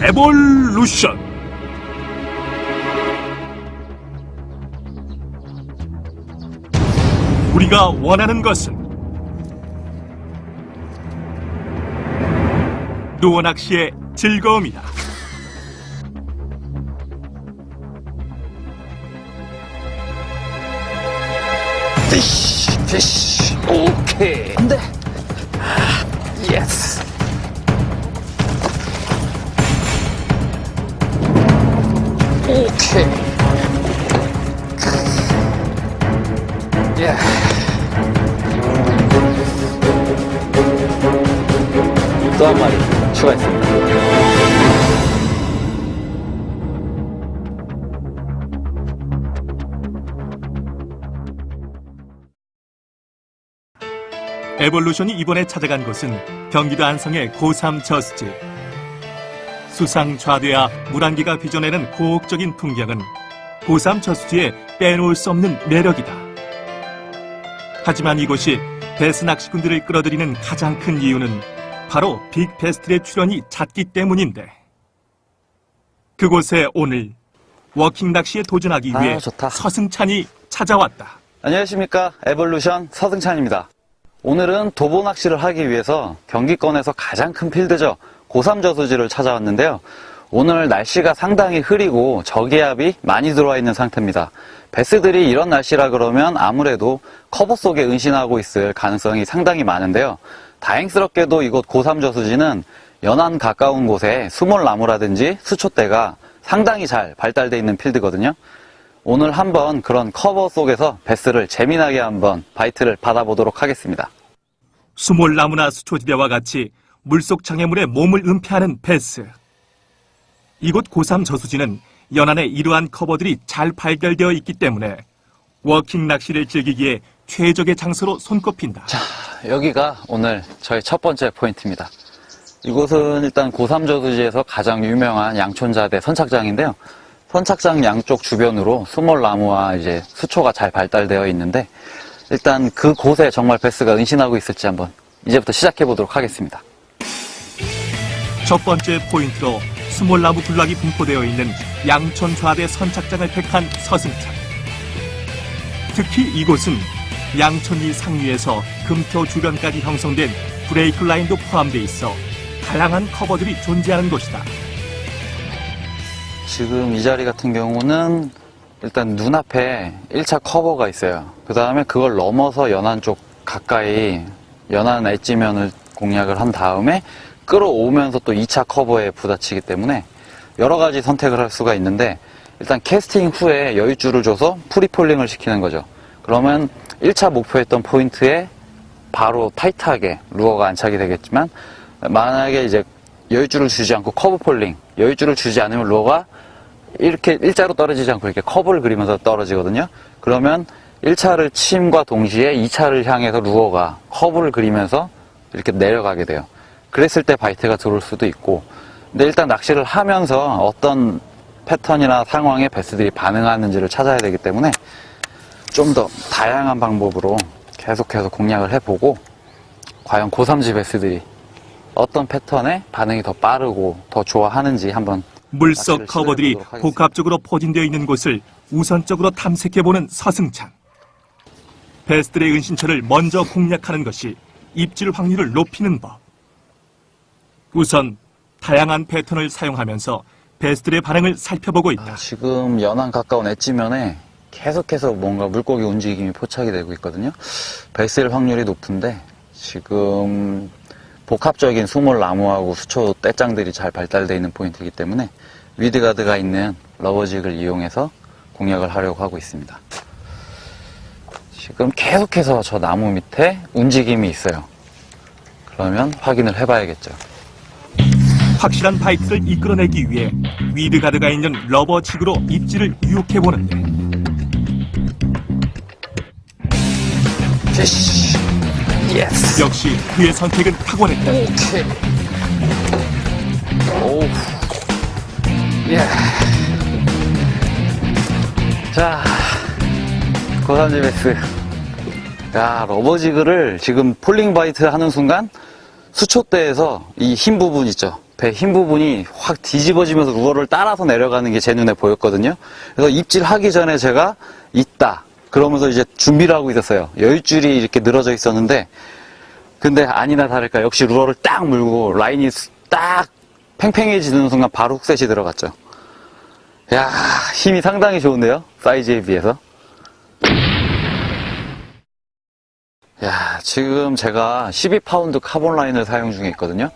에볼루션. 우리가 원하는 것은 루어 낚시의 즐거움이다. 피쉬. 오케이. 안 돼. 예스. 오케이. 예. 또 한 마리 추가했습니다. 에볼루션이 이번에 찾아간 곳은 경기도 안성의 고3 저수지. 수상 좌대와 물안개가 빚어내는 고혹적인 풍경은 고3 저수지에 빼놓을 수 없는 매력이다. 하지만 이곳이 베스 낚시꾼들을 끌어들이는 가장 큰 이유는 바로 빅베스트의 출연이 잦기 때문인데, 그곳에 오늘 워킹 낚시에 도전하기 위해 서승찬이 찾아왔다. 안녕하십니까, 에볼루션 서승찬입니다. 오늘은 도보 낚시를 하기 위해서 경기권에서 가장 큰 필드죠, 고3 저수지를 찾아왔는데요. 오늘 날씨가 상당히 흐리고 저기압이 많이 들어와 있는 상태입니다. 베스들이 이런 날씨라 그러면 아무래도 커버 속에 은신하고 있을 가능성이 상당히 많은데요. 다행스럽게도 이곳 고3 저수지는 연안 가까운 곳에 수몰나무라든지 수초대가 상당히 잘 발달되어 있는 필드거든요. 오늘 한번 그런 커버 속에서 베스를 재미나게 한번 바이트를 받아보도록 하겠습니다. 수몰나무나 수초지대와 같이 물속 장애물에 몸을 은폐하는 베스. 이곳 고3 저수지는 연안에 이러한 커버들이 잘 발달되어 있기 때문에 워킹 낚시를 즐기기에 최적의 장소로 손꼽힌다. 자, 여기가 오늘 저의 첫 번째 포인트입니다. 이곳은 일단 고3 저수지에서 가장 유명한 양촌자대 선착장인데요. 선착장 양쪽 주변으로 수몰나무와 이제 수초가 잘 발달되어 있는데, 일단 그곳에 정말 베스가 은신하고 있을지 한번 이제부터 시작해 보도록 하겠습니다. 첫 번째 포인트로 수몰나무 군락이 분포되어 있는 양촌 좌대 선착장을 택한 서승찬. 특히 이곳은 양촌리 상류에서 금토 주변까지 형성된 브레이크 라인도 포함되어 있어 다양한 커버들이 존재하는 곳이다. 지금 이 자리 같은 경우는 일단 눈앞에 1차 커버가 있어요. 그 다음에 그걸 넘어서 연안 쪽 가까이 연안 엣지면을 공략을 한 다음에 끌어오면서 또 2차 커버에 부딪히기 때문에 여러 가지 선택을 할 수가 있는데, 일단 캐스팅 후에 여유줄을 줘서 프리폴링을 시키는 거죠. 그러면 1차 목표했던 포인트에 바로 타이트하게 루어가 안착이 되겠지만, 만약에 이제 여유줄을 주지 않고 커브 폴링, 여유줄을 주지 않으면 루어가 이렇게 일자로 떨어지지 않고 이렇게 커브를 그리면서 떨어지거든요. 그러면 1차를 침과 동시에 2차를 향해서 루어가 커브를 그리면서 이렇게 내려가게 돼요. 그랬을 때 바이트가 들어올 수도 있고, 근데 일단 낚시를 하면서 어떤 패턴이나 상황에 베스들이 반응하는지를 찾아야 되기 때문에 좀 더 다양한 방법으로 계속해서 공략을 해보고, 과연 고3지 베스들이 어떤 패턴에 반응이 더 빠르고 더 좋아하는지 한번 물속 커버들이 복합적으로 포진되어 있는 곳을 우선적으로 탐색해보는 서승찬. 베스들의 은신처를 먼저 공략하는 것이 입질 확률을 높이는 법. 우선 다양한 패턴을 사용하면서 베스들의 반응을 살펴보고 있다. 지금 연안 가까운 엣지면에 계속해서 뭔가 물고기 움직임이 포착이 되고 있거든요. 베스일 확률이 높은데, 지금 복합적인 수몰나무하고 수초 떼짱들이 잘 발달되어 있는 포인트이기 때문에 위드가드가 있는 러버직을 이용해서 공략을 하려고 하고 있습니다. 지금 계속해서 저 나무 밑에 움직임이 있어요. 그러면 확인을 해봐야겠죠. 확실한 바이트를 이끌어내기 위해 위드가드가 있는 러버직으로 입질을 유혹해보는데, 피쉬. 예스. 역시 그의 선택은 탁월했다. 오케이. 오. 예. 자, 고3지 베스. 야, 러버지그를 지금 폴링 바이트 하는 순간 수초대에서 이 흰 부분 있죠. 배 흰 부분이 확 뒤집어지면서 루어를 따라서 내려가는 게 제 눈에 보였거든요. 그래서 입질하기 전에 제가 있다. 그러면서 이제 준비를 하고 있었어요. 여윳줄이 이렇게 늘어져 있었는데, 근데 아니나 다를까 역시 루어를 딱 물고 라인이 딱 팽팽해지는 순간 바로 훅셋이 들어갔죠. 야, 힘이 상당히 좋은데요? 사이즈에 비해서. 야, 지금 제가 12파운드 카본 라인을 사용 중에 있거든요.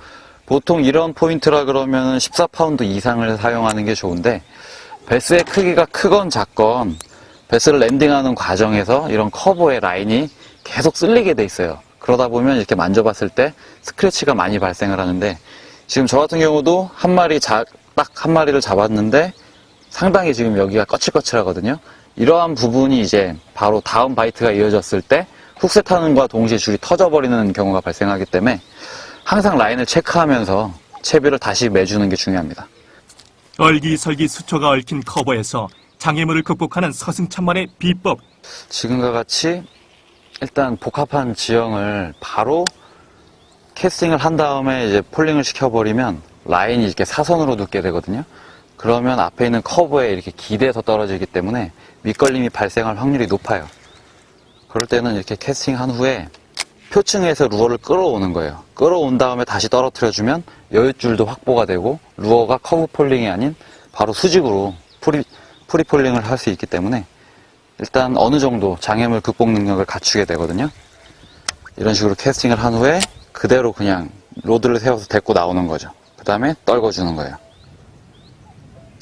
보통 이런 포인트라 그러면 14파운드 이상을 사용하는 게 좋은데, 베스의 크기가 크건 작건 베스를 랜딩하는 과정에서 이런 커버의 라인이 계속 쓸리게 돼 있어요. 그러다 보면 이렇게 만져봤을 때 스크래치가 많이 발생을 하는데, 지금 저 같은 경우도 딱 한 마리를 잡았는데 상당히 지금 여기가 거칠거칠하거든요. 이러한 부분이 이제 바로 다음 바이트가 이어졌을 때 훅셋하는 것과 동시에 줄이 터져버리는 경우가 발생하기 때문에 항상 라인을 체크하면서 채비를 다시 매주는 게 중요합니다. 얼기설기 수초가 얽힌 커버에서 장애물을 극복하는 서승찬만의 비법. 지금과 같이 일단 복합한 지형을 바로 캐스팅을 한 다음에 이제 폴링을 시켜버리면 라인이 이렇게 사선으로 눕게 되거든요. 그러면 앞에 있는 커브에 이렇게 기대서 떨어지기 때문에 밑걸림이 발생할 확률이 높아요. 그럴 때는 이렇게 캐스팅한 후에 표층에서 루어를 끌어오는 거예요. 끌어온 다음에 다시 떨어뜨려주면 여윳줄도 확보가 되고 루어가 커브 폴링이 아닌 바로 수직으로 프리 폴링을 할 수 있기 때문에 일단 어느 정도 장애물 극복 능력을 갖추게 되거든요. 이런 식으로 캐스팅을 한 후에 그대로 그냥 로드를 세워서 데리고 나오는 거죠. 그 다음에 떨궈주는 거예요.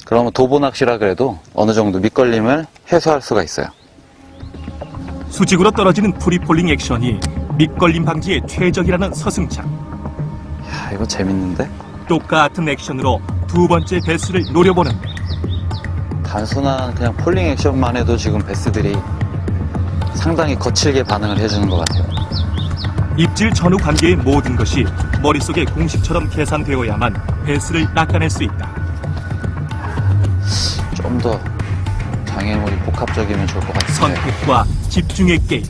그러면 도보 낚시라 그래도 어느 정도 밑걸림을 해소할 수가 있어요. 수직으로 떨어지는 프리폴링 액션이 밑걸림 방지에 최적이라는 서승찬. 야, 이거 재밌는데? 똑같은 액션으로 두 번째 베스를 노려보는데, 단순한 그냥 폴링 액션만 해도 지금 베스들이 상당히 거칠게 반응을 해주는 것 같아요. 입질 전후 관계의 모든 것이 머릿속에 공식처럼 계산되어야만 베스를 낚아낼 수 있다. 좀 더 장애물이 복합적이면 좋을 것 같은데. 선택과 집중의 게임.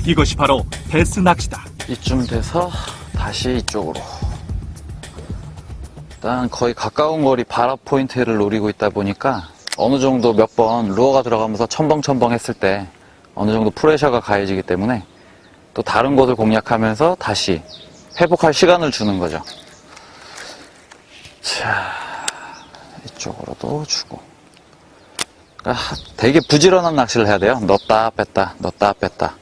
이것이 바로 베스 낚시다. 이쯤 돼서 다시 이쪽으로. 일단 거의 가까운 거리 발압 포인트를 노리고 있다 보니까 어느 정도 몇 번 루어가 들어가면서 첨벙첨벙 했을 때 어느 정도 프레셔가 가해지기 때문에 또 다른 곳을 공략하면서 다시 회복할 시간을 주는 거죠. 자, 이쪽으로도 주고. 그러니까 되게 부지런한 낚시를 해야 돼요. 넣었다 뺐다 넣었다 뺐다.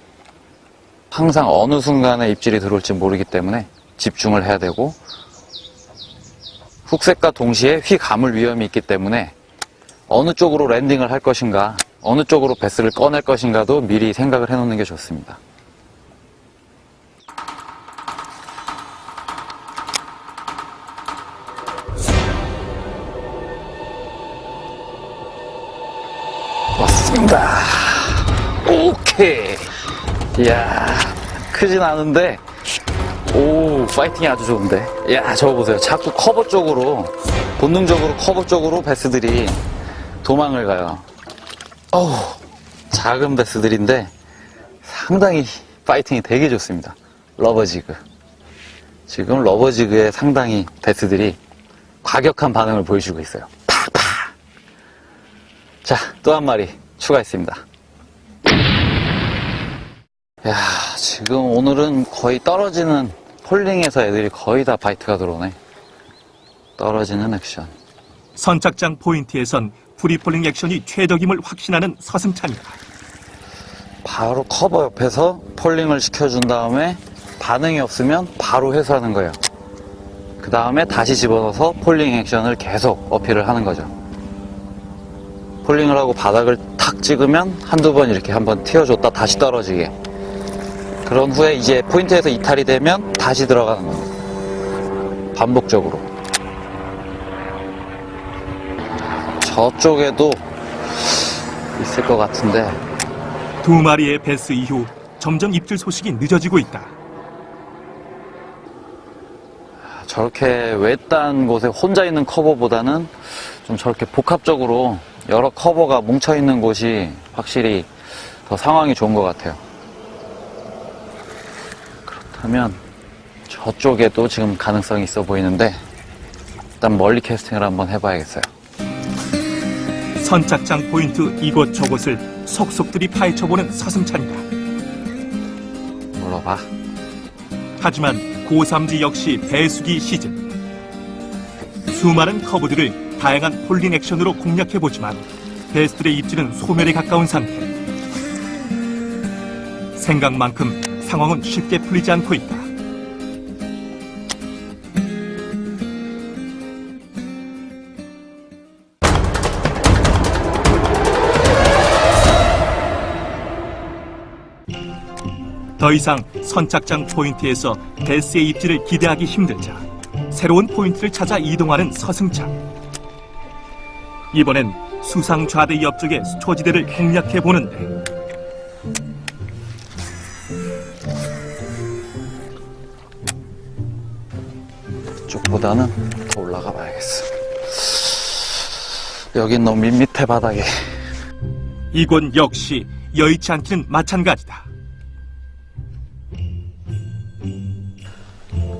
항상 어느 순간에 입질이 들어올지 모르기 때문에 집중을 해야 되고, 훅셋과 동시에 휘 감을 위험이 있기 때문에 어느 쪽으로 랜딩을 할 것인가, 어느 쪽으로 베스를 꺼낼 것인가도 미리 생각을 해놓는 게 좋습니다. 왔습니다. 오케이. 이야, 크진 않은데, 오, 파이팅이 아주 좋은데. 이야, 저거 보세요. 자꾸 커버 쪽으로, 본능적으로 커버 쪽으로 베스들이 도망을 가요. 어우, 작은 베스들인데 상당히 파이팅이 되게 좋습니다. 러버지그. 지금 러버지그에 상당히 베스들이 과격한 반응을 보여주고 있어요. 팍팍. 자, 또 한 마리 추가했습니다. 야, 지금 오늘은 거의 떨어지는 폴링에서 애들이 거의 다 바이트가 들어오네. 떨어지는 액션. 선착장 포인트에선 프리폴링 액션이 최적임을 확신하는 서승찬이다. 바로 커버 옆에서 폴링을 시켜준 다음에 반응이 없으면 바로 회수하는 거예요. 그 다음에 다시 집어넣어서 폴링 액션을 계속 어필을 하는 거죠. 폴링을 하고 바닥을 탁 찍으면 한두 번 이렇게 한번 튀어줬다 다시 떨어지게. 그런 후에 이제 포인트에서 이탈이 되면 다시 들어가는 겁니다. 반복적으로. 저쪽에도 있을 것 같은데. 두 마리의 베스 이후 점점 입질 소식이 늦어지고 있다. 저렇게 외딴 곳에 혼자 있는 커버보다는 좀 저렇게 복합적으로 여러 커버가 뭉쳐있는 곳이 확실히 더 상황이 좋은 것 같아요. 그렇다면 저쪽에도 지금 가능성이 있어 보이는데 일단 멀리 캐스팅을 한번 해봐야겠어요. 선착장 포인트 이곳저곳을 속속들이 파헤쳐보는 서승찬이다. 물어봐. 하지만 고삼지 역시 배수기 시즌. 수많은 커브들을 다양한 홀링 액션으로 공략해보지만 베스트의 입지는 소멸에 가까운 상태. 생각만큼 상황은 쉽게 풀리지 않고 있다. 더 이상 선착장 포인트에서 베스의 입지를 기대하기 힘들자 새로운 포인트를 찾아 이동하는 서승찬. 이번엔 수상 좌대 옆쪽의 수초지대를 공략해보는데 이쪽보다는 더 올라가 봐야겠어. 여긴 너무 밋밋해 바닥에. 이곳 역시 여의치 않기는 마찬가지다.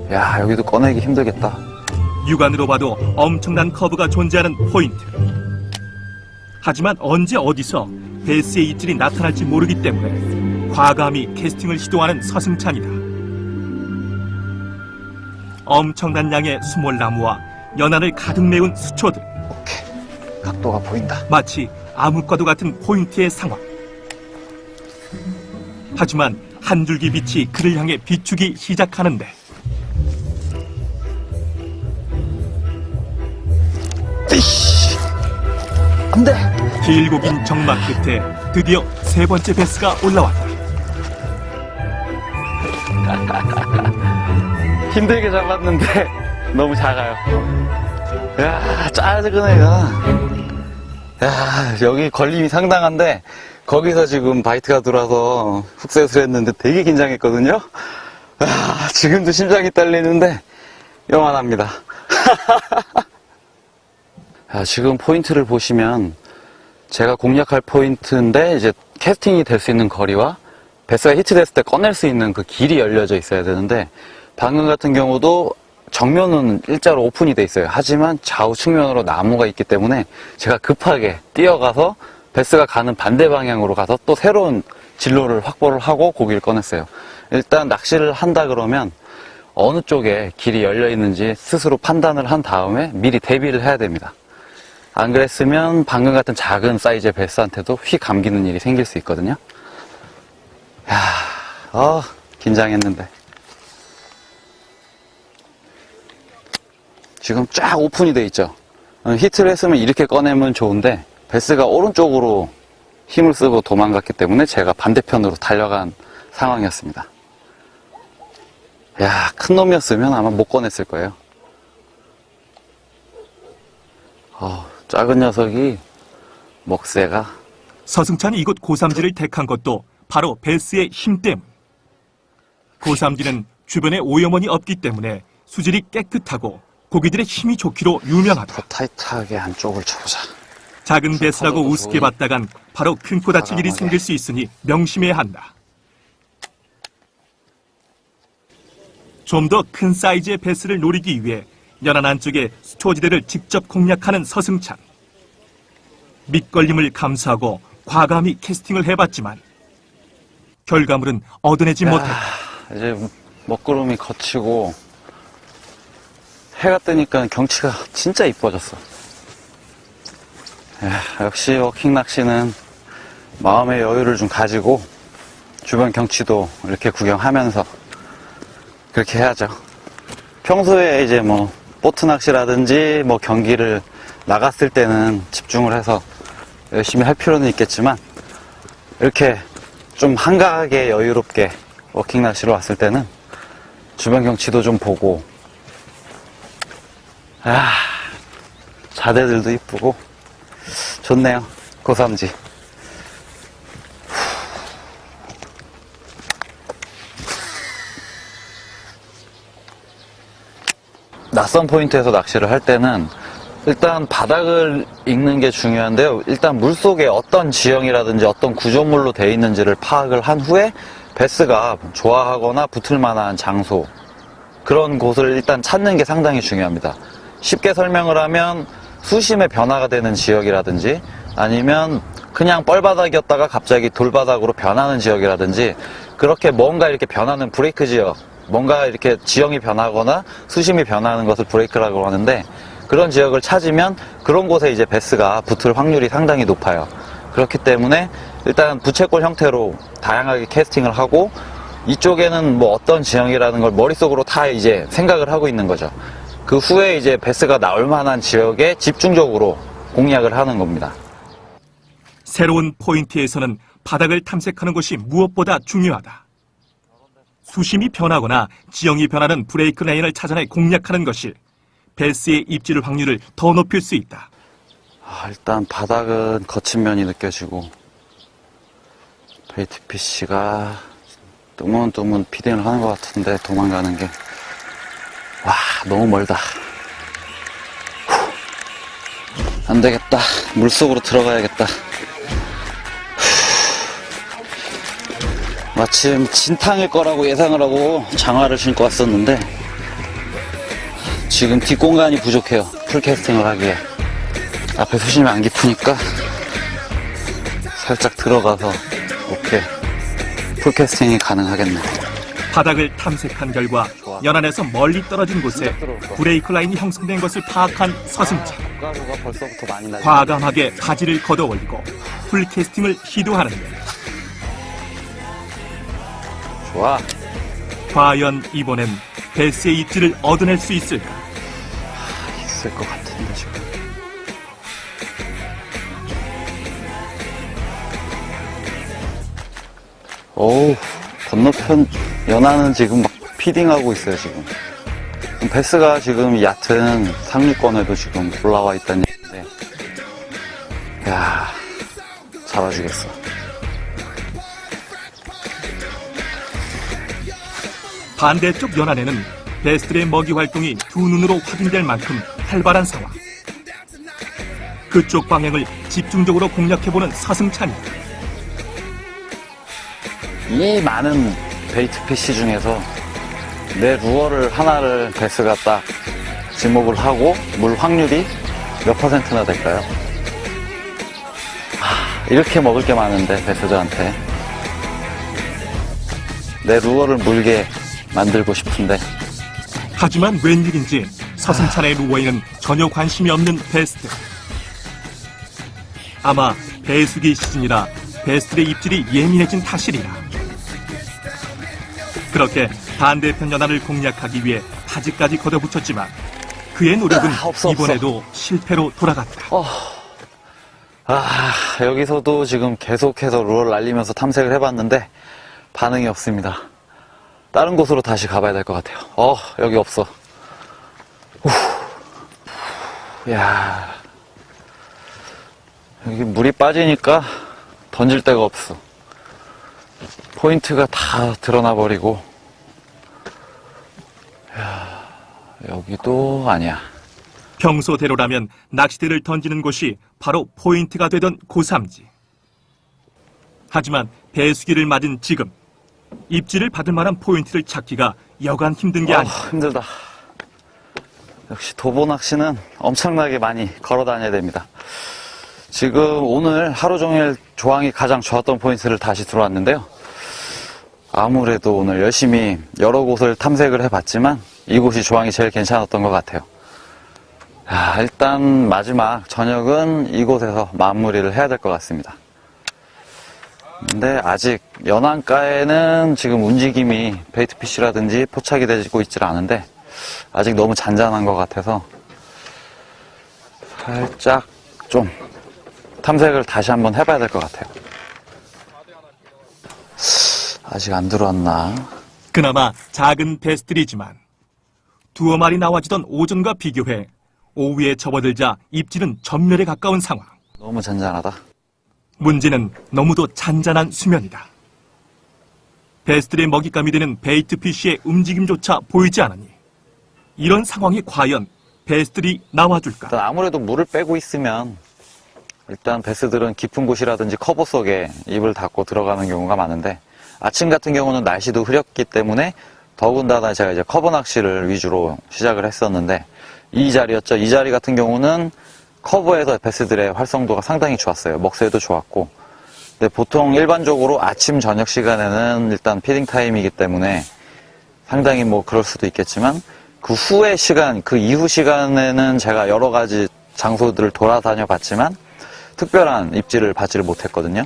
야, 여기도 꺼내기 힘들겠다. 육안으로 봐도 엄청난 커브가 존재하는 포인트. 하지만 언제 어디서 베스의 입질이 나타날지 모르기 때문에 과감히 캐스팅을 시도하는 서승찬이다. 엄청난 양의 수몰나무와 연안을 가득 메운 수초들. 오케이, 각도가 보인다. 마치 암흑과도 같은 포인트의 상황. 하지만 한 줄기 빛이 그를 향해 비추기 시작하는데 이씨, 안 돼. 길고 긴 정막 끝에 드디어 세 번째 베스가 올라왔다. 힘들게 잡았는데 너무 작아요. 야, 짜증나가. 야, 여기 걸림이 상당한데 거기서 지금 바이트가 들어와서 훅셋을 했는데 되게 긴장했거든요. 야, 지금도 심장이 떨리는데 요만합니다. 야, 지금 포인트를 보시면 제가 공략할 포인트인데 이제 캐스팅이 될 수 있는 거리와 베스가 히트됐을 때 꺼낼 수 있는 그 길이 열려져 있어야 되는데 방금 같은 경우도 정면은 일자로 오픈이 돼 있어요. 하지만 좌우 측면으로 나무가 있기 때문에 제가 급하게 뛰어가서 베스가 가는 반대 방향으로 가서 또 새로운 진로를 확보를 하고 고기를 꺼냈어요. 일단 낚시를 한다 그러면 어느 쪽에 길이 열려 있는지 스스로 판단을 한 다음에 미리 대비를 해야 됩니다. 안 그랬으면 방금 같은 작은 사이즈의 베스한테도 휙 감기는 일이 생길 수 있거든요. 야, 긴장했는데. 지금 쫙 오픈이 돼 있죠. 히트를 했으면 이렇게 꺼내면 좋은데 베스가 오른쪽으로 힘을 쓰고 도망갔기 때문에 제가 반대편으로 달려간 상황이었습니다. 야, 큰 놈이었으면 아마 못 꺼냈을 거예요. 작은 녀석이 먹새가. 서승찬이 이곳 고삼지를 택한 것도 바로 베스의 힘 때문. 고삼지는 주변에 오염원이 없기 때문에 수질이 깨끗하고 고기들의 힘이 좋기로 유명하다. 더 타이트하게 안쪽을 쳐보자. 작은 베스라고 우습게 봤다간 바로 큰 코 다칠 일이 생길 수 있으니 명심해야 한다. 좀 더 큰 사이즈의 베스를 노리기 위해 연안 안쪽의 수초지대를 직접 공략하는 서승찬. 밑걸림을 감수하고 과감히 캐스팅을 해봤지만 결과물은 얻어내지 못했다. 이제 먹구름이 걷히고 해가 뜨니까 경치가 진짜 이뻐졌어. 역시 워킹 낚시는 마음의 여유를 좀 가지고 주변 경치도 이렇게 구경하면서 그렇게 해야죠. 평소에 이제 뭐 보트 낚시라든지 뭐 경기를 나갔을 때는 집중을 해서 열심히 할 필요는 있겠지만 이렇게 좀 한가하게 여유롭게 워킹 낚시로 왔을 때는 주변 경치도 좀 보고 자대들도 이쁘고 좋네요. 고삼지. 낯선 포인트에서 낚시를 할 때는 일단 바닥을 읽는 게 중요한데요. 일단 물속에 어떤 지형이라든지 어떤 구조물로 되어 있는지를 파악을 한 후에 베스가 좋아하거나 붙을 만한 장소, 그런 곳을 일단 찾는 게 상당히 중요합니다. 쉽게 설명을 하면 수심의 변화가 되는 지역이라든지 아니면 그냥 뻘바닥이었다가 갑자기 돌바닥으로 변하는 지역이라든지 그렇게 뭔가 이렇게 변하는 브레이크 지역, 뭔가 이렇게 지형이 변하거나 수심이 변하는 것을 브레이크라고 하는데 그런 지역을 찾으면 그런 곳에 이제 베스가 붙을 확률이 상당히 높아요. 그렇기 때문에 일단 부채꼴 형태로 다양하게 캐스팅을 하고 이쪽에는 뭐 어떤 지형이라는 걸 머릿속으로 다 이제 생각을 하고 있는 거죠. 그 후에 이제 베스가 나올 만한 지역에 집중적으로 공략을 하는 겁니다. 새로운 포인트에서는 바닥을 탐색하는 것이 무엇보다 중요하다. 수심이 변하거나 지형이 변하는 브레이크 라인을 찾아내 공략하는 것이 베스의 입질 확률을 더 높일 수 있다. 일단 바닥은 거친 면이 느껴지고 베이트 피쉬가 뜨문뜨문 피딩을 하는 것 같은데 도망가는 게 너무 멀다. 안 되겠다. 물속으로 들어가야겠다. 마침 진탕일 거라고 예상을 하고 장화를 신고 왔었는데 지금 뒷공간이 부족해요. 풀캐스팅을 하기에. 앞에 수심이 안 깊으니까 살짝 들어가서 오케이 풀캐스팅이 가능하겠네. 바닥을 탐색한 결과 연안에서 멀리 떨어진 곳에 브레이크 라인이 형성된 것을 파악한 서승찬. 가루가 벌써부터 많이 나지. 과감하게 바지를 걷어올리고 풀캐스팅을 시도하는데 좋아. 과연 이번엔 베스의 입질을 얻어낼 수 있을까? 있을 것 같은데 지금. 어우, 건너편 연안은 지금 막 피딩하고 있어요 지금. 베스가 지금 얕은 상류권에도 지금 올라와 있다는 얘기인데 야, 잡아주겠어. 반대쪽 연안에는 베스들의 먹이 활동이 두 눈으로 확인될 만큼 활발한 상황. 그쪽 방향을 집중적으로 공략해보는 서승찬이다. 이 많은 베이트 피쉬 중에서 내 루어를 하나를 베스가 딱 지목을 하고 물 확률이 몇 퍼센트나 될까요? 이렇게 먹을 게 많은데 베스들한테 내 루어를 물게 만들고 싶은데 하지만 웬일인지 서승찬의 루어에는 전혀 관심이 없는 베스트. 아마 배수기 시즌이라 베스트의 입질이 예민해진 탓이리라. 그렇게 반대편 연안을 공략하기 위해 바지까지 걷어붙였지만 그의 노력은 없어. 이번에도 실패로 돌아갔다. 여기서도 지금 계속해서 루어를 날리면서 탐색을 해봤는데 반응이 없습니다. 다른 곳으로 다시 가봐야 될 것 같아요. 여기 없어. 야, 여기 물이 빠지니까 던질 데가 없어. 포인트가 다 드러나 버리고. 여기도 아니야. 평소대로라면 낚시대를 던지는 곳이 바로 포인트가 되던 고삼지. 하지만 배수기를 맞은 지금 입질을 받을 만한 포인트를 찾기가 여간 힘든 게 아니다. 힘들다. 역시 도보 낚시는 엄청나게 많이 걸어 다녀야 됩니다. 지금 오늘 하루 종일 조항이 가장 좋았던 포인트를 다시 들어왔는데요. 아무래도 오늘 열심히 여러 곳을 탐색을 해봤지만 이곳이 조항이 제일 괜찮았던 것 같아요. 일단 마지막 저녁은 이곳에서 마무리를 해야 될 것 같습니다. 근데 아직 연안가에는 지금 움직임이 베이트피쉬라든지 포착이 되고 있질 않은데 아직 너무 잔잔한 것 같아서 살짝 좀 탐색을 다시 한번 해봐야 될 것 같아요. 아직 안 들어왔나? 그나마 작은 베스들이지만 두어 마리 나와지던 오전과 비교해 오후에 접어들자 입질은 전멸에 가까운 상황. 너무 잔잔하다. 문제는 너무도 잔잔한 수면이다. 베스들의 먹잇감이 되는 베이트피쉬의 움직임조차 보이지 않으니 이런 상황이 과연 베스들이 나와줄까? 일단 아무래도 물을 빼고 있으면 일단 베스들은 깊은 곳이라든지 커버 속에 입을 닫고 들어가는 경우가 많은데 아침 같은 경우는 날씨도 흐렸기 때문에 더군다나 제가 이제 커버 낚시를 위주로 시작을 했었는데, 이 자리였죠. 이 자리 같은 경우는 커버에서 베스들의 활성도가 상당히 좋았어요. 먹새도 좋았고. 근데 보통 일반적으로 아침, 저녁 시간에는 일단 피딩 타임이기 때문에 상당히 뭐 그럴 수도 있겠지만, 그 후의 시간, 그 이후 시간에는 제가 여러 가지 장소들을 돌아다녀 봤지만, 특별한 입질을 받지를 못했거든요.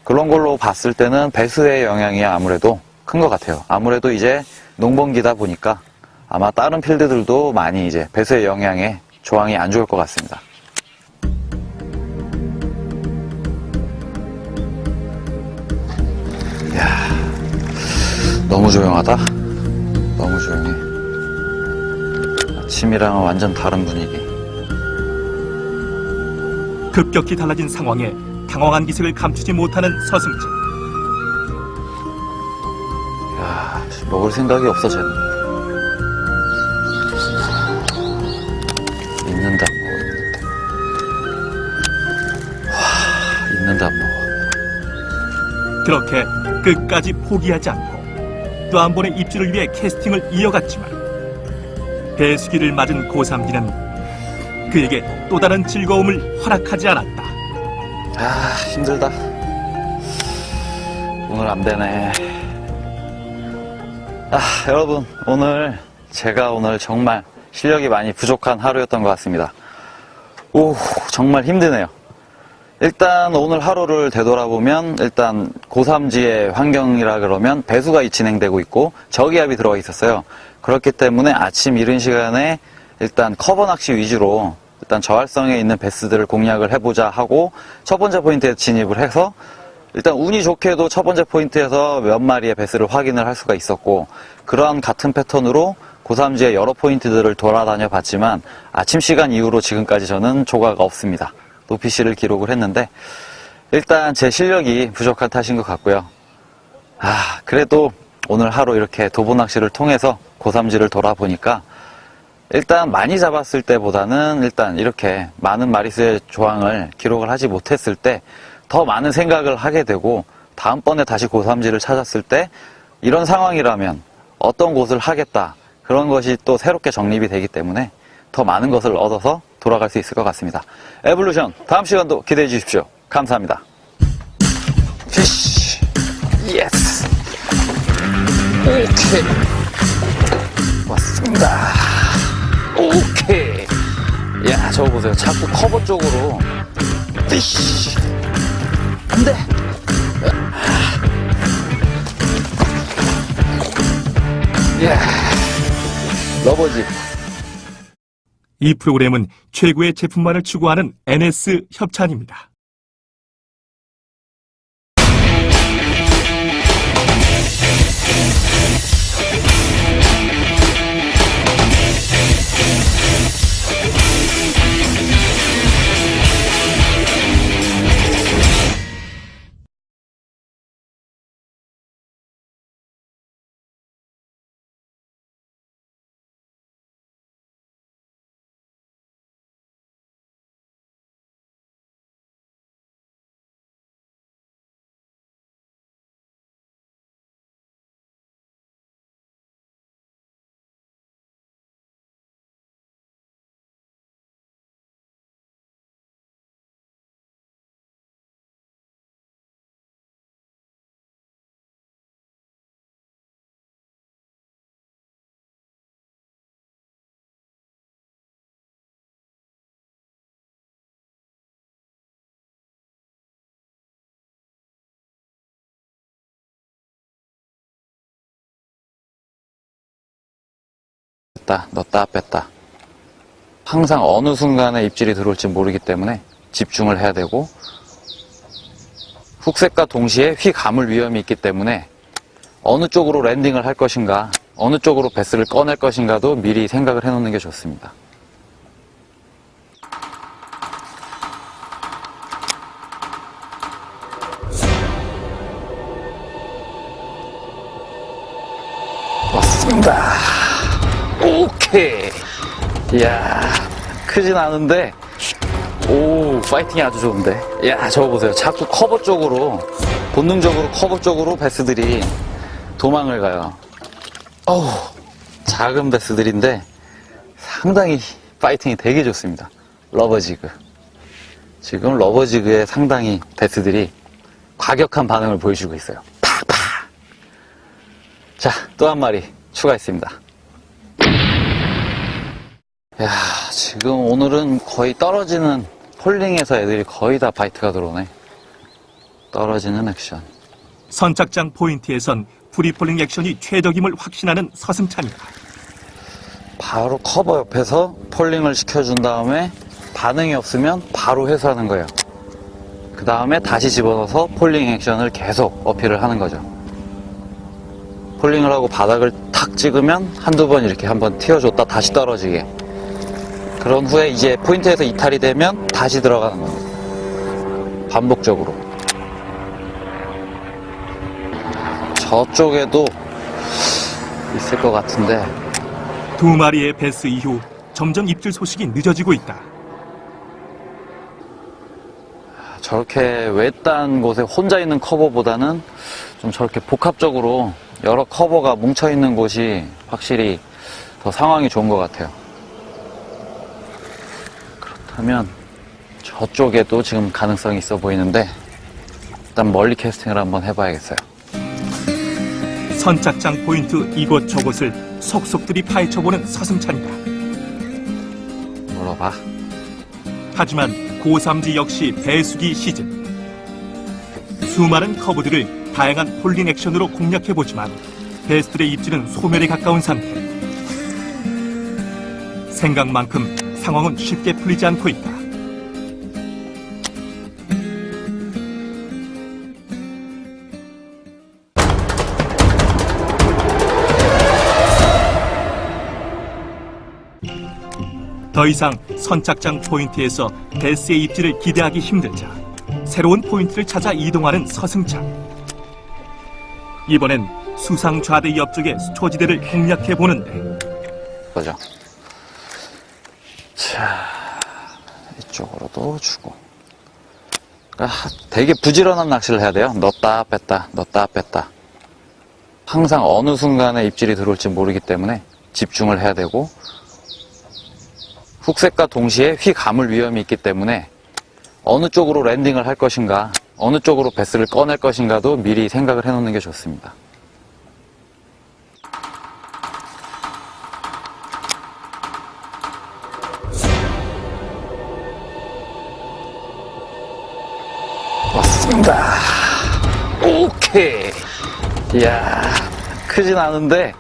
그런 걸로 봤을 때는 배수의 영향이 아무래도 큰 것 같아요. 아무래도 이제 농번기다 보니까 아마 다른 필드들도 많이 이제 배수의 영향에 조항이 안 좋을 것 같습니다. 이야, 너무 조용하다. 너무 조용해. 아침이랑은 완전 다른 분위기. 급격히 달라진 상황에 당황한 기색을 감추지 못하는 서승철. 야, 먹을 생각이 없어, 쟤는. 있는데 안 먹어, 있는데 안 먹어. 그렇게 끝까지 포기하지 않고 또 한 번의 입질을 위해 캐스팅을 이어갔지만, 배수기를 맞은 고삼기는 그에게 또 다른 즐거움을 허락하지 않았다. 아, 힘들다. 오늘 안 되네. 아, 여러분, 제가 오늘 정말 실력이 많이 부족한 하루였던 것 같습니다. 오, 정말 힘드네요. 일단 오늘 하루를 되돌아보면, 일단 고삼지의 환경이라 그러면 배수가 진행되고 있고 저기압이 들어가 있었어요. 그렇기 때문에 아침 이른 시간에 일단 커버 낚시 위주로 일단 저활성에 있는 베스들을 공략을 해보자 하고 첫 번째 포인트에 진입을 해서, 일단 운이 좋게도 첫 번째 포인트에서 몇 마리의 베스를 확인을 할 수가 있었고, 그러한 같은 패턴으로 고삼지의 여러 포인트들을 돌아다녀 봤지만 아침 시간 이후로 지금까지 저는 조과가 없습니다. 노피시를 기록을 했는데, 일단 제 실력이 부족한 탓인 것 같고요. 아, 그래도 오늘 하루 이렇게 도보 낚시를 통해서 고삼지를 돌아보니까 일단 많이 잡았을 때보다는 일단 이렇게 많은 마리수의 조항을 기록을 하지 못했을 때 더 많은 생각을 하게 되고, 다음번에 다시 고삼지를 찾았을 때 이런 상황이라면 어떤 곳을 하겠다, 그런 것이 또 새롭게 정립이 되기 때문에 더 많은 것을 얻어서 돌아갈 수 있을 것 같습니다. 에볼루션 다음 시간도 기대해 주십시오. 감사합니다. 피쉬 예스. 오케이, 왔습니다. 오케이. 야, 저거 보세요. 자꾸 커버 쪽으로 피쉬. 안돼. 야, 러버지. 이 프로그램은 최고의 제품만을 추구하는 NS 협찬입니다. 넣었다 뺐다. 항상 어느 순간에 입질이 들어올지 모르기 때문에 집중을 해야 되고, 훅색과 동시에 휘 감을 위험이 있기 때문에 어느 쪽으로 랜딩을 할 것인가, 어느 쪽으로 베스를 꺼낼 것인가도 미리 생각을 해놓는 게 좋습니다. 왔습니다. 오케이. 이야, 크진 않은데, 오, 파이팅이 아주 좋은데. 이야, 저거 보세요. 자꾸 커버 쪽으로, 본능적으로 커버 쪽으로 베스들이 도망을 가요. 어우, 작은 베스들인데 상당히 파이팅이 되게 좋습니다. 러버지그. 지금 러버지그에 상당히 베스들이 과격한 반응을 보여주고 있어요. 팍팍! 자, 또 한 마리 추가했습니다. 야, 지금 오늘은 거의 떨어지는 폴링에서 애들이 거의 다 바이트가 들어오네. 떨어지는 액션. 선착장 포인트에선 프리폴링 액션이 최적임을 확신하는 서승찬이다. 바로 커버 옆에서 폴링을 시켜준 다음에 반응이 없으면 바로 회수하는 거예요. 그 다음에 다시 집어넣어서 폴링 액션을 계속 어필을 하는 거죠. 폴링을 하고 바닥을 탁 찍으면 한두 번 이렇게 한번 튀어줬다 다시 떨어지게. 그런 후에 이제 포인트에서 이탈이 되면 다시 들어가는 겁니다. 반복적으로. 저쪽에도 있을 것 같은데. 두 마리의 베스 이후 점점 입질 소식이 늦어지고 있다. 저렇게 외딴 곳에 혼자 있는 커버보다는 좀 저렇게 복합적으로 여러 커버가 뭉쳐있는 곳이 확실히 더 상황이 좋은 것 같아요. 그렇다면 저쪽에도 지금 가능성이 있어 보이는데 일단 멀리 캐스팅을 한번 해봐야겠어요. 선착장 포인트 이곳저곳을 속속들이 파헤쳐보는 서승찬이다. 물어봐. 하지만 고삼지 역시 배수기 시즌. 수많은 커브들을 다양한 폴링 액션으로 공략해보지만 베스트의 입질은 소멸에 가까운 상태. 생각만큼 상황은 쉽게 풀리지 않고 있다. 더 이상 선착장 포인트에서 베스의 입질을 기대하기 힘들자 새로운 포인트를 찾아 이동하는 서승찬. 이번엔 수상 좌대 옆쪽의 수초지대를 공략해보는데 그죠? 자, 이쪽으로도 주고. 그러니까 되게 부지런한 낚시를 해야 돼요. 넣었다 뺐다, 넣었다 뺐다. 항상 어느 순간에 입질이 들어올지 모르기 때문에 집중을 해야 되고, 훅색과 동시에 휘 감을 위험이 있기 때문에 어느 쪽으로 랜딩을 할 것인가, 어느 쪽으로 베스를 꺼낼 것인가도 미리 생각을 해놓는 게 좋습니다. 왔습니다. 오케이. 이야, 크진 않은데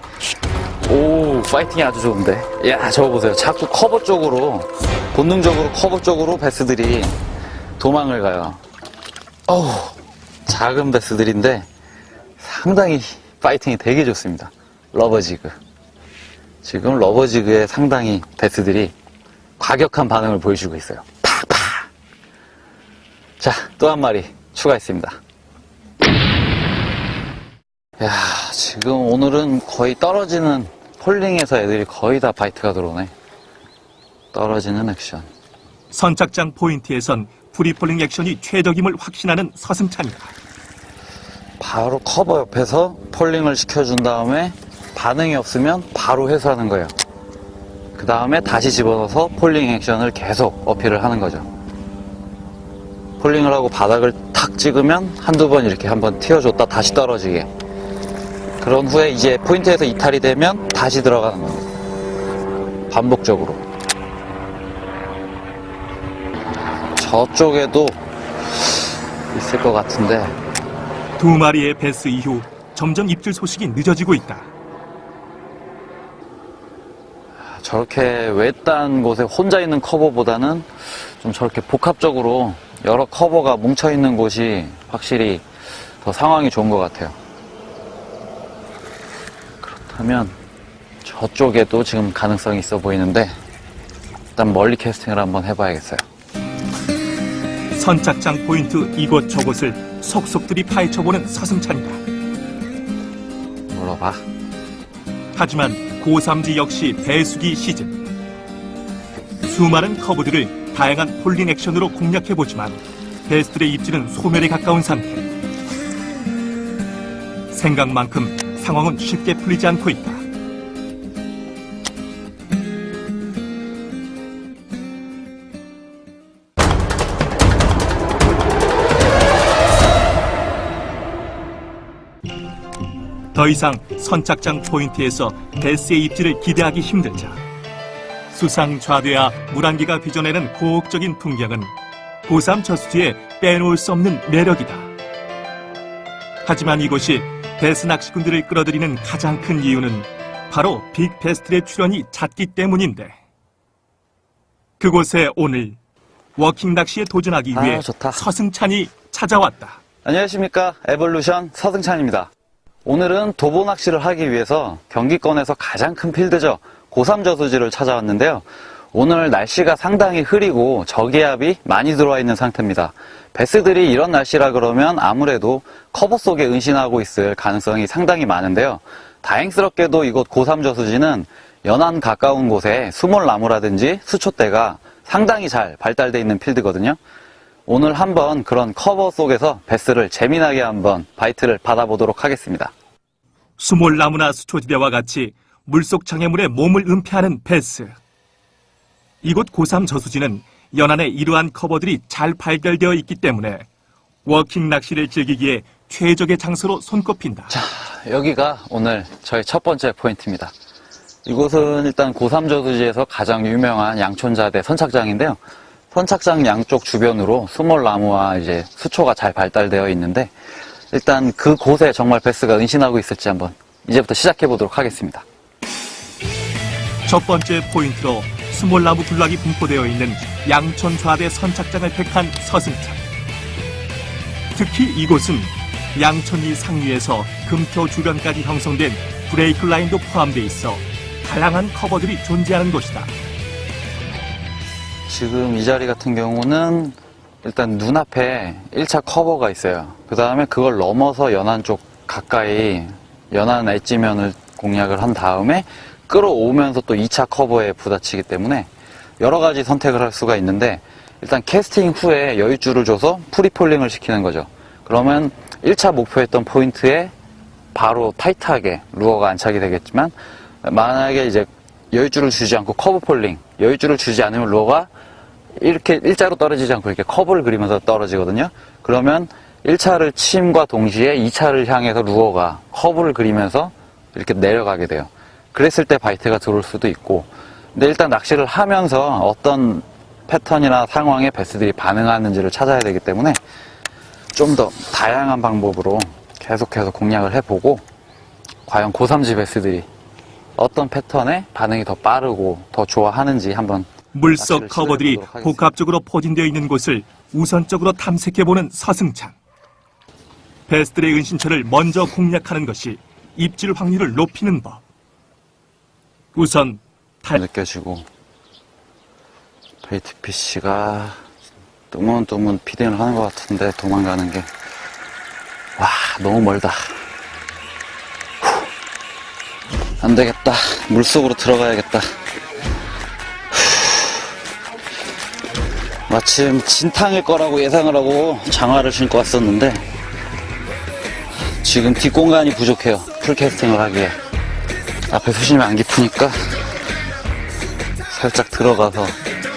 오, 파이팅이 아주 좋은데. 이야, 저거 보세요. 자꾸 커버 쪽으로, 본능적으로 커버 쪽으로 베스들이 도망을 가요. 어우, 작은 베스들인데 상당히 파이팅이 되게 좋습니다. 러버지그. 지금 러버지그에 상당히 베스들이 과격한 반응을 보여주고 있어요. 팍팍! 자, 또 한 마리 추가했습니다. 야, 지금 오늘은 거의 떨어지는 폴링에서 애들이 거의 다 바이트가 들어오네. 떨어지는 액션. 선착장 포인트에선 프리폴링 액션이 최적임을 확신하는 서승찬이다. 바로 커버 옆에서 폴링을 시켜준 다음에 반응이 없으면 바로 회수하는 거예요. 그 다음에 다시 집어넣어서 폴링 액션을 계속 어필을 하는 거죠. 폴링을 하고 바닥을 탁 찍으면 한두 번 이렇게 한번 튀어줬다 다시 떨어지게. 그런 후에 이제 포인트에서 이탈이 되면 다시 들어가는 겁니다. 반복적으로. 저쪽에도 있을 것 같은데. 두 마리의 베스 이후 점점 입질 소식이 늦어지고 있다. 저렇게 외딴 곳에 혼자 있는 커버보다는 좀 저렇게 복합적으로 여러 커버가 뭉쳐있는 곳이 확실히 더 상황이 좋은 것 같아요. 그렇다면 저쪽에도 지금 가능성이 있어 보이는데 일단 멀리 캐스팅을 한번 해봐야겠어요. 선착장 포인트 이곳저곳을 속속들이 파헤쳐보는 서승찬이다. 물어봐. 하지만 고삼지 역시 배수기 시즌. 수많은 커브들을 다양한 폴링 액션으로 공략해보지만 베스트의 입질은 소멸에 가까운 상태. 생각만큼 상황은 쉽게 풀리지 않고 있다. 더 이상 선착장 포인트에서 베스의 입질을 기대하기 힘들자 수상 좌대와 물안개가 빚어내는 고혹적인 풍경은 고3 저수지에 빼놓을 수 없는 매력이다. 하지만 이곳이 베스 낚시꾼들을 끌어들이는 가장 큰 이유는 바로 빅베스트의 출연이 잦기 때문인데, 그곳에 오늘 워킹 낚시에 도전하기 위해 좋다. 서승찬이 찾아왔다. 안녕하십니까, 에볼루션 서승찬입니다. 오늘은 도보 낚시를 하기 위해서 경기권에서 가장 큰 필드죠, 고3 저수지를 찾아왔는데요. 오늘 날씨가 상당히 흐리고 저기압이 많이 들어와 있는 상태입니다. 베스들이 이런 날씨라 그러면 아무래도 커버 속에 은신하고 있을 가능성이 상당히 많은데요. 다행스럽게도 이곳 고3 저수지는 연안 가까운 곳에 수몰나무라든지 수초대가 상당히 잘 발달되어 있는 필드거든요. 오늘 한번 그런 커버 속에서 베스를 재미나게 한번 바이트를 받아보도록 하겠습니다. 수몰나무나 수초지대와 같이 물속 장애물에 몸을 은폐하는 베스. 이곳 고3 저수지는 연안에 이러한 커버들이 잘 발달되어 있기 때문에 워킹 낚시를 즐기기에 최적의 장소로 손꼽힌다. 자, 여기가 오늘 저희 첫 번째 포인트입니다. 이곳은 일단 고3 저수지에서 가장 유명한 양촌자대 선착장인데요. 선착장 양쪽 주변으로 수몰나무와 이제 수초가 잘 발달되어 있는데, 일단 그곳에 정말 베스가 은신하고 있을지 한번 이제부터 시작해 보도록 하겠습니다. 첫 번째 포인트로 수몰나무 군락이 분포되어 있는 양촌 좌대 선착장을 택한 서승찬. 특히 이곳은 양촌리 상류에서 금토 주변까지 형성된 브레이크 라인도 포함되어 있어 다양한 커버들이 존재하는 곳이다. 지금 이 자리 같은 경우는 일단 눈앞에 1차 커버가 있어요. 그 다음에 그걸 넘어서 연안 쪽 가까이 연안 엣지면을 공략을 한 다음에 끌어오면서 또 2차 커버에 부딪히기 때문에 여러 가지 선택을 할 수가 있는데, 일단 캐스팅 후에 여유줄을 줘서 프리폴링을 시키는 거죠. 그러면 1차 목표했던 포인트에 바로 타이트하게 루어가 안착이 되겠지만, 만약에 이제 여유줄을 주지 않고 커브 폴링, 여유줄을 주지 않으면 루어가 이렇게 일자로 떨어지지 않고 이렇게 커브를 그리면서 떨어지거든요. 그러면 1차를 침과 동시에 2차를 향해서 루어가 커브를 그리면서 이렇게 내려가게 돼요. 그랬을 때 바이트가 들어올 수도 있고, 근데 일단 낚시를 하면서 어떤 패턴이나 상황에 베스들이 반응하는지를 찾아야 되기 때문에 좀 더 다양한 방법으로 계속해서 공략을 해보고, 과연 고3지 베스들이 어떤 패턴에 반응이 더 빠르고 더 좋아하는지 한번 물속 커버들이 복합적으로 포진되어 있는 곳을 우선적으로 탐색해보는 서승찬. 베스들의 은신처를 먼저 공략하는 것이 입질 확률을 높이는 법. 우선 느껴지고, 베이트 피쉬가 뜨문뜨문 피딩을 하는 것 같은데 도망가는 게, 와, 너무 멀다. 안 되겠다. 물속으로 들어가야겠다. 마침 진탕일 거라고 예상을 하고 장화를 신고 왔었는데 지금 뒷공간이 부족해요. 풀캐스팅을 하기에. 앞에 수심이 안 깊으니까 살짝 들어가서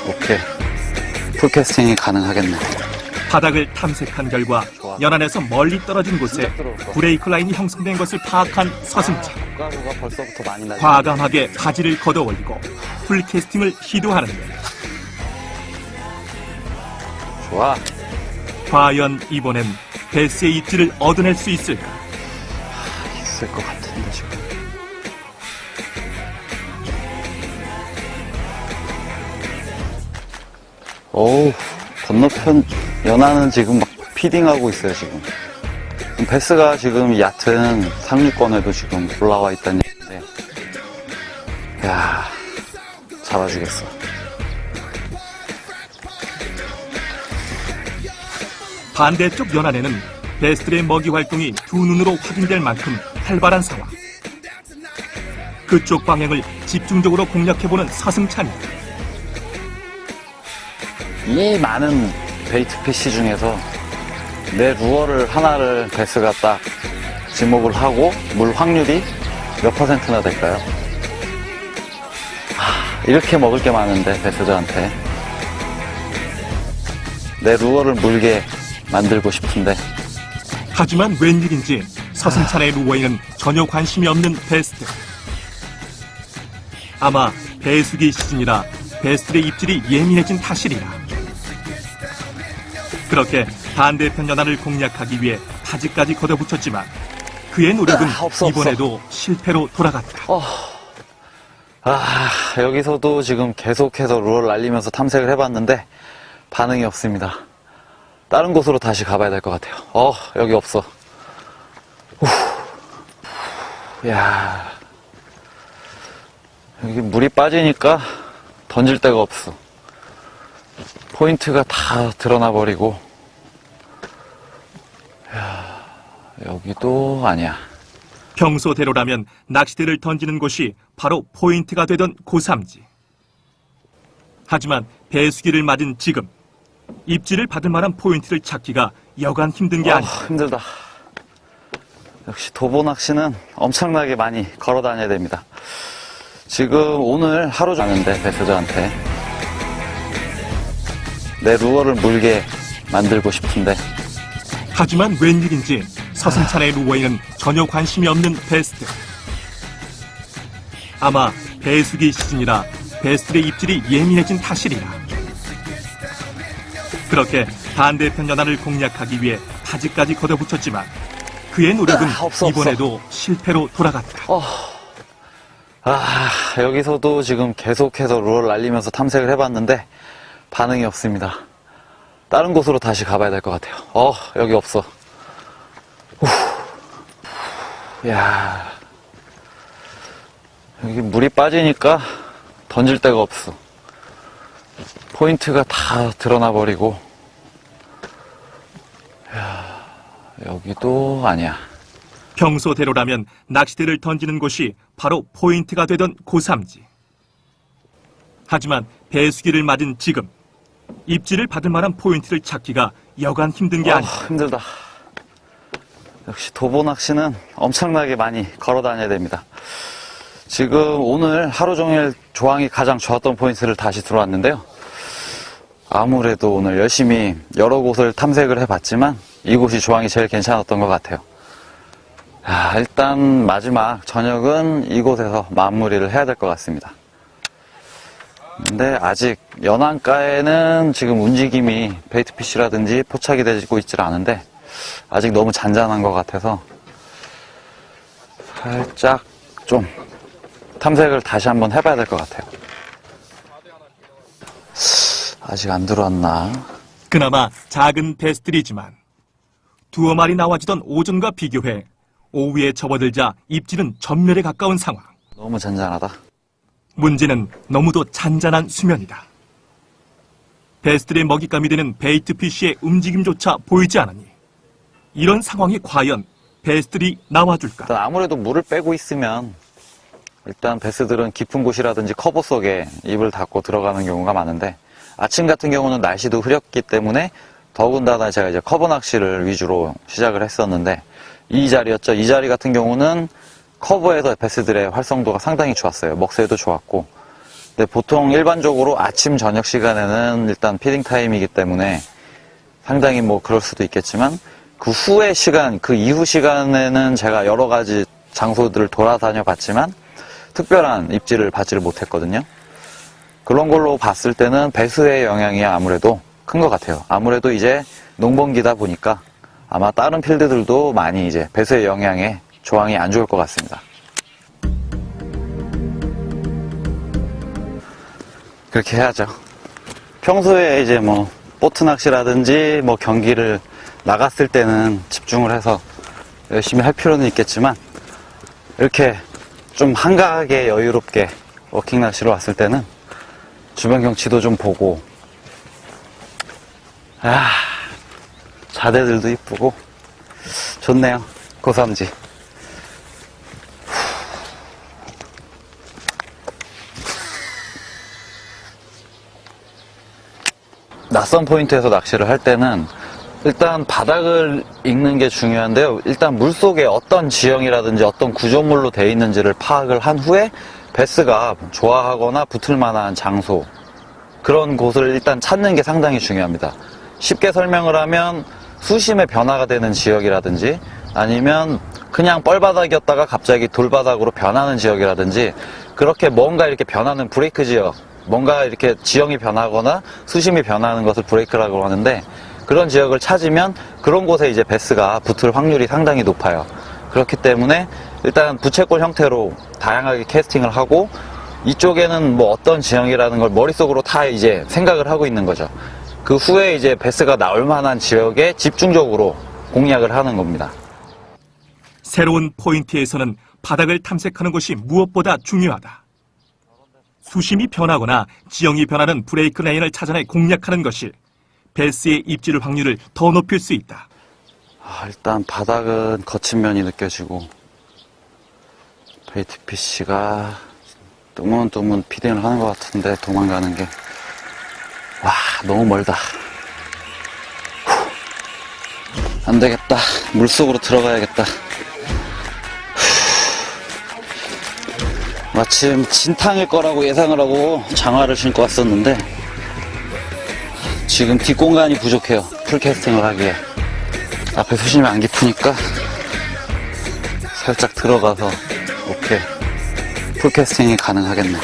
오케이, 풀캐스팅이 가능하겠네. 바닥을 탐색한 결과 연안에서 멀리 떨어진 곳에 브레이크 라인이 형성된 것을 파악한 서승찬. 가루가 벌써부터 많이 나지. 과감하게 바지를 걷어올리고 풀캐스팅을 시도하는데, 좋아. 과연 이번엔 베스의 입질을 얻어낼 수 있을까? 있을 것 같은데 지금. 어우, 건너편 연안은 지금 막 피딩하고 있어요. 지금 베스가 지금 얕은 상류권에도 지금 올라와 있다는 얘기인데, 야, 잡아주겠어. 반대쪽 연안에는 베스들의 먹이 활동이 두 눈으로 확인될 만큼 활발한 상황. 그쪽 방향을 집중적으로 공략해보는 서승찬이다. 이 많은 베이트 피쉬 중에서 내 루어를 하나를 베스가 딱 지목을 하고 물 확률이 몇 퍼센트나 될까요? 이렇게 먹을 게 많은데 베스들한테 내 루어를 물게 만들고 싶은데, 하지만 웬일인지 서승찬의 루어에는 전혀 관심이 없는 베스트. 아마 배수기 시즌이라 베스트의 입질이 예민해진 탓이리라. 그렇게 반대편 연안을 공략하기 위해 타지까지 걷어붙였지만 그의 노력은 없어. 이번에도 실패로 돌아갔다. 여기서도 지금 계속해서 루어를 날리면서 탐색을 해봤는데 반응이 없습니다. 다른 곳으로 다시 가봐야 될 것 같아요. 여기 없어. 야, 여기 물이 빠지니까 던질 데가 없어. 포인트가 다 드러나 버리고. 야, 여기도 아니야. 평소대로라면 낚시대를 던지는 곳이 바로 포인트가 되던 고삼지. 하지만 배수기를 맞은 지금 입질을 받을 만한 포인트를 찾기가 여간 힘든 게 아니다. 힘들다. 역시 도보 낚시는 엄청나게 많이 걸어 다녀야 됩니다. 지금 오늘 하루 종일 하는데 배수저한테 내 루어를 물게 만들고 싶은데, 하지만 웬일인지 서승찬의 루어에는 전혀 관심이 없는 베스트. 아마 배수기 시즌이라 베스트의 입질이 예민해진 탓이리라. 그렇게 반대편 연안을 공략하기 위해 타지까지 걷어붙였지만 그의 노력은 없어. 이번에도 실패로 돌아갔다. 여기서도 지금 계속해서 루어를 날리면서 탐색을 해봤는데 반응이 없습니다. 다른 곳으로 다시 가봐야 될 것 같아요. 여기 없어. 야, 여기 물이 빠지니까 던질 데가 없어. 포인트가 다 드러나 버리고. 야, 여기도 아니야. 평소대로라면 낚시대를 던지는 곳이 바로 포인트가 되던 고삼지. 하지만 배수기를 맞은 지금 입질을 받을 만한 포인트를 찾기가 여간 힘든 게 아니다. 힘들다. 역시 도보 낚시는 엄청나게 많이 걸어 다녀야 됩니다. 지금 오늘 하루 종일 조항이 가장 좋았던 포인트를 다시 들어왔는데요. 아무래도 오늘 열심히 여러 곳을 탐색을 해봤지만 이곳이 조항이 제일 괜찮았던 것 같아요. 일단 마지막 저녁은 이곳에서 마무리를 해야 될 것 같습니다. 근데 아직 연안가에는 지금 움직임이 베이트피쉬라든지 포착이 되고 있질 않은데 아직 너무 잔잔한 것 같아서 살짝 좀 탐색을 다시 한번 해봐야 될 것 같아요. 아직 안 들어왔나? 그나마 작은 베스트리지만 두어 마리 나와지던 오전과 비교해 오후에 접어들자 입질은 전멸에 가까운 상황. 너무 잔잔하다. 문제는 너무도 잔잔한 수면이다. 베스트의 먹잇감이 되는 베이트피쉬의 움직임조차 보이지 않으니 이런 상황이 과연 베스트리 나와줄까? 일단 아무래도 물을 빼고 있으면 일단 베스들은 깊은 곳이라든지 커버 속에 입을 닫고 들어가는 경우가 많은데 아침 같은 경우는 날씨도 흐렸기 때문에 더군다나 제가 이제 커버 낚시를 위주로 시작을 했었는데 이 자리였죠. 이 자리 같은 경우는 커버에서 베스들의 활성도가 상당히 좋았어요. 먹새도 좋았고. 근데 보통 일반적으로 아침 저녁 시간에는 일단 피딩 타임이기 때문에 상당히 뭐 그럴 수도 있겠지만 그 후의 시간, 그 이후 시간에는 제가 여러 가지 장소들을 돌아다녀 봤지만 특별한 입질을 받지를 못했거든요. 그런 걸로 봤을 때는 배수의 영향이 아무래도 큰 것 같아요. 아무래도 이제 농번기다 보니까 아마 다른 필드들도 많이 이제 배수의 영향에 조항이 안 좋을 것 같습니다. 그렇게 해야죠. 평소에 이제 뭐 보트 낚시라든지 뭐 경기를 나갔을 때는 집중을 해서 열심히 할 필요는 있겠지만 이렇게 좀 한가하게 여유롭게 워킹 낚시로 왔을 때는 주변 경치도 좀 보고 자대들도 이쁘고 좋네요. 고삼지. 낯선 포인트에서 낚시를 할 때는 일단 바닥을 읽는 게 중요한데요. 일단 물속에 어떤 지형이라든지 어떤 구조물로 되어 있는지를 파악을 한 후에 베스가 좋아하거나 붙을 만한 장소, 그런 곳을 일단 찾는 게 상당히 중요합니다. 쉽게 설명을 하면 수심의 변화가 되는 지역이라든지 아니면 그냥 뻘바닥이었다가 갑자기 돌바닥으로 변하는 지역이라든지 그렇게 뭔가 이렇게 변하는 브레이크 지역, 뭔가 이렇게 지형이 변하거나 수심이 변하는 것을 브레이크라고 하는데 그런 지역을 찾으면 그런 곳에 이제 베스가 붙을 확률이 상당히 높아요. 그렇기 때문에 일단 부채꼴 형태로 다양하게 캐스팅을 하고 이쪽에는 뭐 어떤 지형이라는 걸 머릿속으로 다 이제 생각을 하고 있는 거죠. 그 후에 이제 베스가 나올 만한 지역에 집중적으로 공략을 하는 겁니다. 새로운 포인트에서는 바닥을 탐색하는 것이 무엇보다 중요하다. 수심이 변하거나 지형이 변하는 브레이크 라인을 찾아내 공략하는 것이 베스의 입질 확률을 더 높일 수 있다. 일단 바닥은 거친 면이 느껴지고 베이트 피쉬가 뜨문뜨문 피딩을 하는 것 같은데 도망가는 게 와, 너무 멀다. 안 되겠다. 물속으로 들어가야겠다. 마침 진탕일 거라고 예상을 하고 장화를 신고 왔었는데 지금 뒷공간이 부족해요. 풀캐스팅을 하기에. 앞에 수심이 안 깊으니까 살짝 들어가서 오케이. 풀캐스팅이 가능하겠네.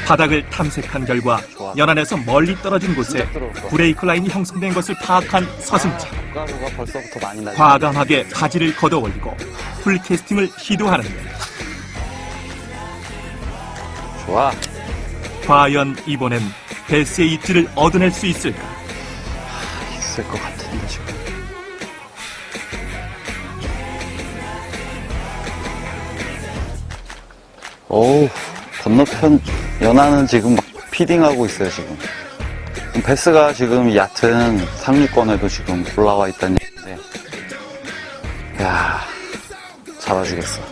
바닥을 탐색한 결과 연안에서 멀리 떨어진 곳에 브레이크 라인이 형성된 것을 파악한 서승찬. 가루가 벌써부터 많이 나지. 과감하게 바지를 걷어올리고 풀캐스팅을 시도하는데 좋아. 과연 이번엔 베스의 입질을 얻어낼 수 있을까? 있을 것 같은데 지금. 어우, 건너편 연안은 지금 막 피딩하고 있어요 지금. 베스가 지금 얕은 상류권에도 지금 올라와 있다는 얘기인데 야, 잡아주겠어.